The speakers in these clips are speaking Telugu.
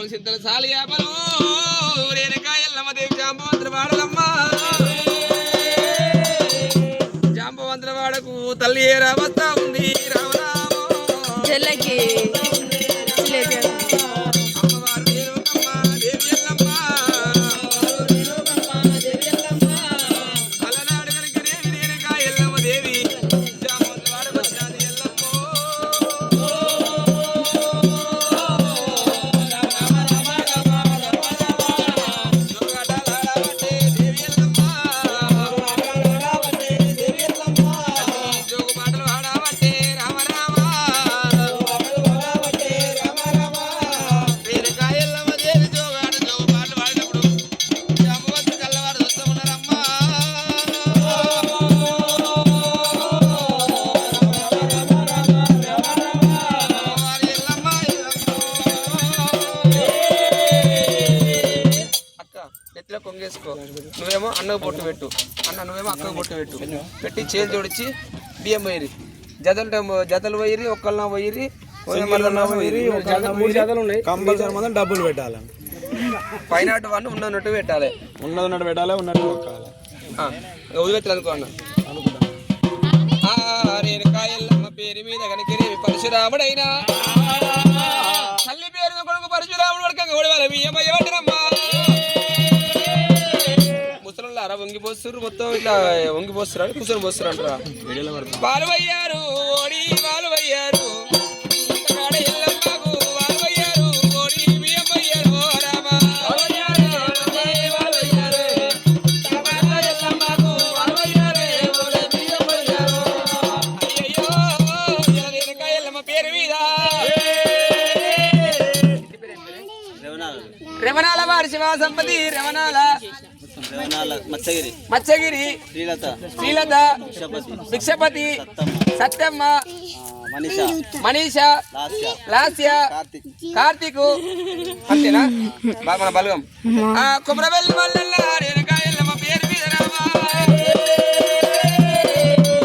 సింతలు సాలి యాపలు రేణుకా ఎల్లమ్మ దేవి జాంబవంతుల వాడలమ్మా జాంబవంతుల వాడకు తల్లి ఏ రావస్తా ఉంది రామరామో చెల్లకి కొంగేసుకో నువ్వేమో అన్నకు బొట్టు పెట్టు అన్న నువ్వేమో అక్కకు బొట్టు పెట్టు పెట్టి చేలు జోడించి బియ్యం పోయిరి జతలు పోయిరి ఒక్కళ్ళ పోయిరి మూడు జతలు ఉన్నాయి కంపల్సరీ మాత్రం డబ్బులు పెట్టాలి పైన వన్ ఉన్నట్టు పెట్టాలి ఉన్నట్టు పెట్టాలి ఉన్నట్టు వదిలిపెట్టాలి అనుకో అన్న రేణుకాయల్లమ్మ పేరు మీద కనుకరేమి పరశురాముడైనా తల్లి పేరు కొడుకు పరశురాముడు వడకంగా ఓడివాళ్ళ బియ్యం అయ్యబట్టినమ్మా ముసలిళ్ళారా వంగిపోస్తారు మొత్తం ఇట్లా వంగిపోస్తారు అని కూర్చొని పోస్తారు అంటారా వాళ్ళు అయ్యారు ఓడి వాళ్ళు అయ్యారు రమణాల వారి శివ సంపతి రమణాల మత్స్యగిరి శ్రీలత భిక్షపతి సత్యమ్మ మనీష లాస్య కార్తీక్ అంతేనా మన బలగం కుమరవెల్లి మల్లెల్ల రేణుకాయల్లమ్మ పేరు మీద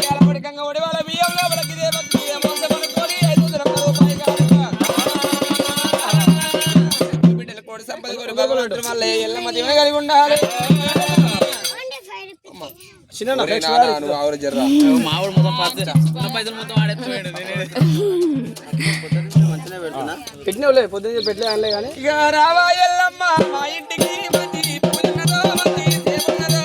రామడికంగా ఒడి వాళ్ళ బియ్యంలో బలకిదే భక్తి మోసమనుకోని 500 రూపాయలు బిడ్డల కోడి సంపద కోరి భగవంతుడు మళ్ళీ ఎల్లమ్మ దీవెన కలిగి ఉండాలి పెట్టినవులే పొద్దున్న పెట్టలే అనలే కానీ ఇక రావా ఎల్లమ్మ మా ఇంటికి మంచి పూజన్నదో మంచి దేవున్నదో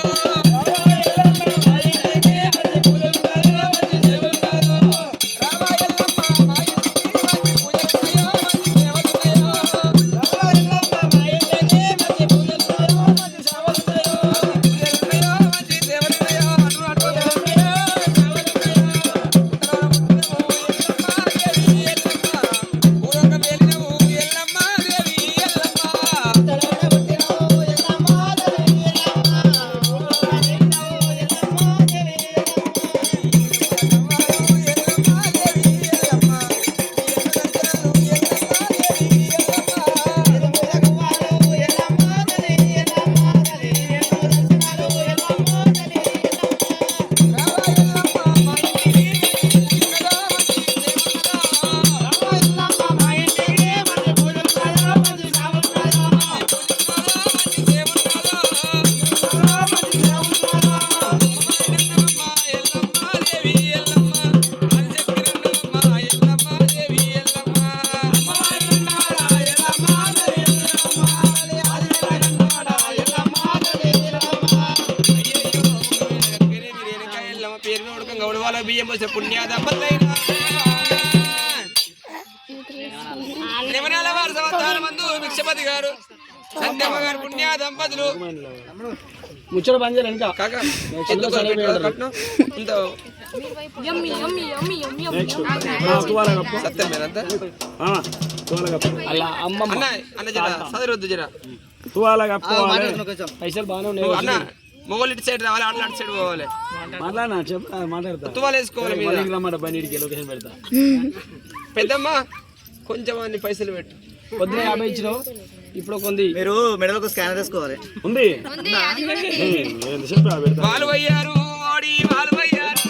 బియ్యం పోసే పుణ్య దంపతులైన వారి సంవత్సరాల మందు భిక్షపతి గారు సంధ్యమ్మ గారు పుణ్య దంపతులు ముచ్చట పని చేయాలి ఇంకా కాక పైసలు బాగానే ఉన్నాయి అన్న మొగలు ఇటు సైడ్ రావాలి అట్లా అటు సైడ్ పోవాలి మాట్లాడతా తువాలు వేసుకోవాలి లొకేషన్ పెడతా పెద్దమ్మ కొంచెం అన్ని పైసలు పెట్టు పొద్దున 50 ఇచ్చినావు ఇప్పుడు కొంది మీరు మెడలకు స్కానర్ వేసుకోవాలి ఉంది వాళ్ళు అయ్యారు వాళ్ళు అయ్యారు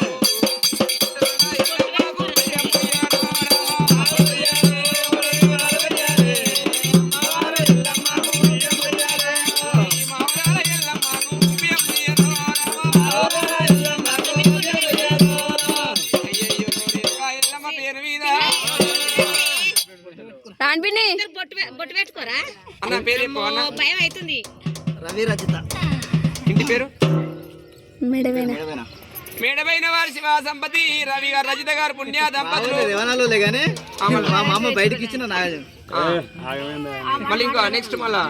రాన్పిని బొట్టు పెట్టుకోరా అన్న పేరు చెప్పు అన్న. భయం అవుతుంది. రవి రచిత ఇంటి పేరు మెడవేనా ఏమైనా మేడమైన వారి శివ సంపతి రవి గారు రజిత గారు పుణ్య దంపతులు. దేవనాలు కానీ మా మామ బయటకి ఇచ్చిన నాగార్జున మళ్ళీ ఇంకా నెక్స్ట్ మళ్ళా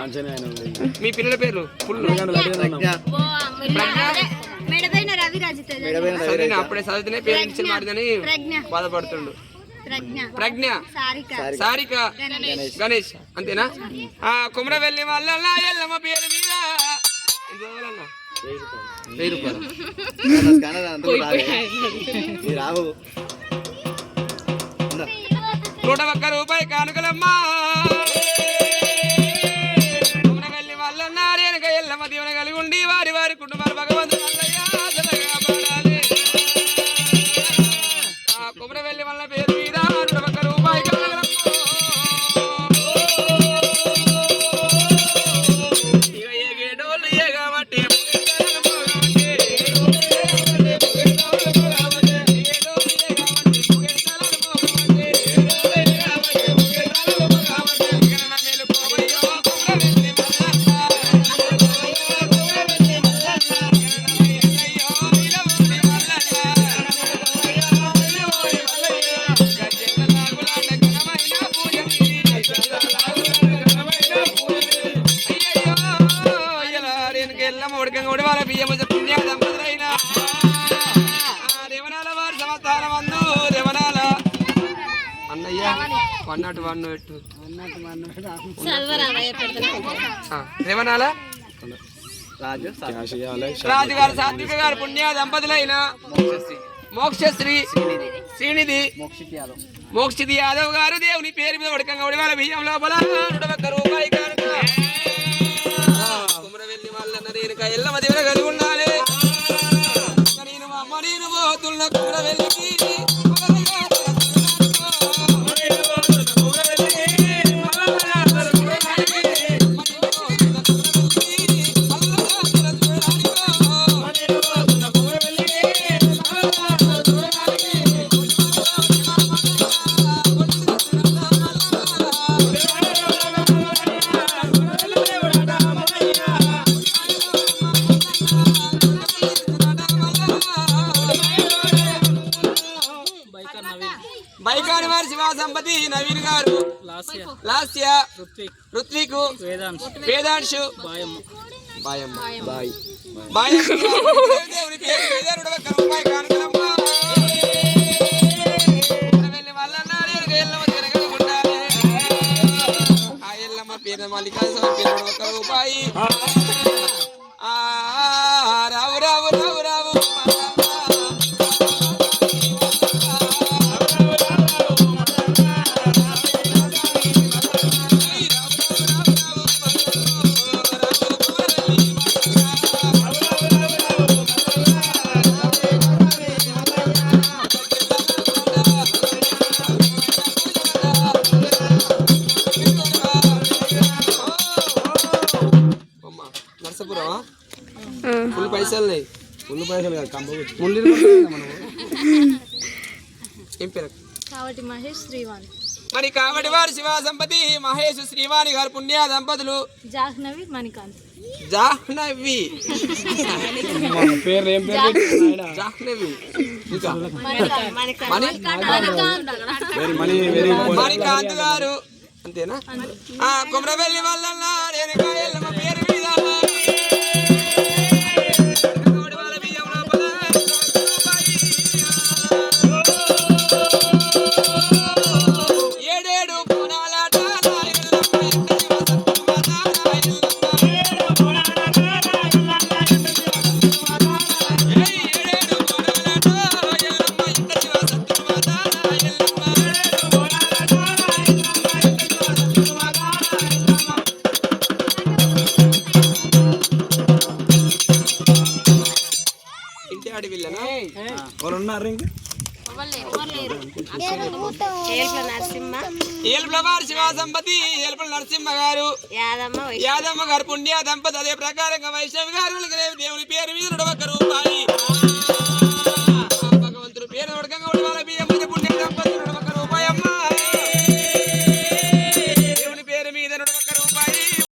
మీ పిల్లల పేర్లు ఫుల్ మెడపైన రవి రాజిత చదివిన అప్పుడే చదివితేనే పేరెంట్స్ మారిందని బాధపడుతుండు. ప్రజ్ఞ సారిక గణేష్ అంతేనా? కుమ్రవెల్లి వాళ్ళ ఎల్లమ్మ పేరు మీద ఎంత చదవాలన్నా? 1000 రూపాయలు. స్కానర్ అందరూ రావు 101 రూపాయి కానుకలమ్మా. కుమ్రవెల్లి వాళ్ళ రేణుక ఎల్లమ్మ దీవెన కలిగి ఉండి వారి వారి కుటుంబాలు భగవంతుడు కుమ్రవెల్లి వాళ్ళ పేరు మీద 101 రూపాయి కానుకలమ్మా. ఇక ఏగేడోళ్ళు ఏగబట్టి అన్నయ్య 101 పెట్టు. రేవనాల రాజుగారు సాత్విక గారు పుణ్య దంపతులైన మోక్షశ్రీ శ్రీనిధి మోక్షిత్ యాదవ్ గారు దేవుని పేరు మీద ఉడకంగా ఉడివాల బియ్యం లోపల 101 రూపాయి కానుక. కుమ్రవెల్లి వాళ్ళన్న రేణుక ఎల్లమ్మ దేవుని కలిగి ఉండాలి. నేను మా అమ్మ నేను పోతున్న కుమ్రవెల్లికి బైకాని వారి శివ సంపతి నవీన్ గారు లాస్య ఋత్విక్ వేదాంశు దేవుని పేరు మీద 101 రూపాయి కానుకలమ్మా. వాళ్ళన్న రేణుక ఎల్లమ్మ తిరగ ఉండాలి. ఆ ఎల్లమ్మ పేరు మల్లికార్జున పేరు 101 రూపాయి. రావు రావు రావు రావు నర్సపురం ఫుల్ పైసలు కాదు కంప ఏం పేరు కాబట్టి మహేష్ శ్రీవాణి మరి కాబట్టి వారు శివ సంపతి మహేష్ శ్రీవాణి గారు పుణ్య దంపతులు జాహ్నవి మణికాంత్ జాహ్నవి పేరు ఏం పేరు జాహ్నవి ఇంకా మణికాంత్ గారు అంతేనా? కుమ్రవెల్లి వాళ్ళ రేణుక ఎల్లమ్మ పేరు మీద నరసింహ గారు యాదమ్మ గారు పుణ్య దంపతి. అదే ప్రకారంగా వైష్ణవి గారు దేవుని పేరు మీద 101 రూపాయి.